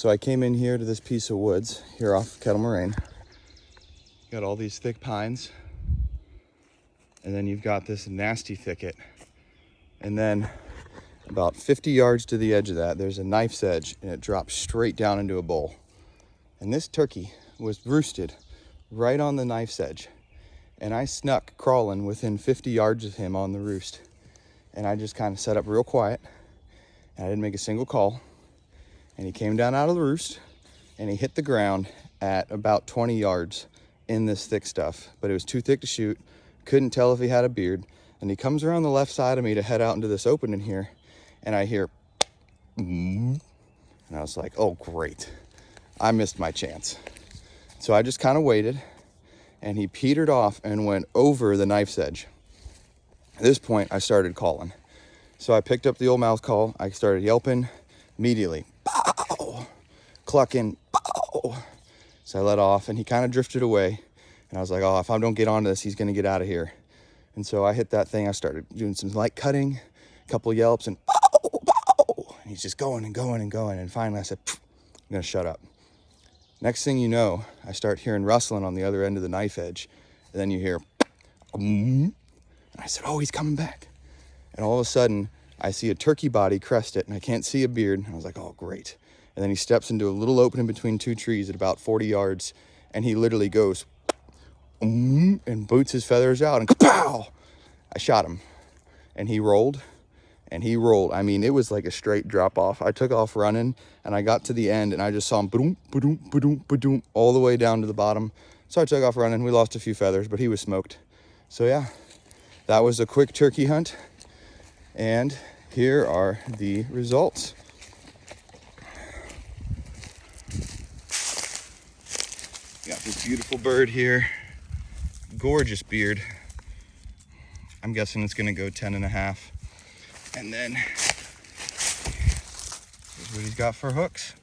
So I came in here to this piece of woods here off Kettle Moraine. Got all these thick pines, and then you've got this nasty thicket, and then about 50 yards to the edge of that, there's a knife's edge, and it drops straight down into a bowl. And this turkey was roosted right on the knife's edge, and I snuck crawling within 50 yards of him on the roost. And I just kind of set up real quiet, and I didn't make a single call. And he came down out of the roost, and he hit the ground at about 20 yards in this thick stuff, but it was too thick to shoot. Couldn't tell if he had a beard. And he comes around the left side of me to head out into this opening here, and I hear, and I was like, oh, great. I missed my chance. So I just kind of waited, and he petered off and went over the knife's edge. At this point, I started calling. So I picked up the old mouth call. I started yelping immediately. Bow! Clucking. Bow! So I let off, and he kind of drifted away. And I was like, oh, if I don't get onto this, he's going to get out of here. And so I hit that thing. I started doing some light cutting, a couple of yelps, and bow! Bow! And he's just going and going and going. And finally, I said, I'm going to shut up. Next thing you know, I start hearing rustling on the other end of the knife edge. And then you hear, and I said, oh, he's coming back. And all of a sudden, I see a turkey body crest it, and I can't see a beard. And I was like, oh, great. And then he steps into a little opening between two trees at about 40 yards, and he literally goes, and boots his feathers out, and kapow! I shot him. And he rolled, and he rolled. I mean, it was like a straight drop off. I took off running, and I got to the end, and I just saw him ba-doom, ba-doom, ba-doom, ba-doom, all the way down to the bottom. So I took off running. We lost a few feathers, but he was smoked. So yeah, that was a quick turkey hunt. And here are the results. Got this beautiful bird here. Gorgeous beard. I'm guessing it's gonna go 10.5. And then here's what he's got for hooks.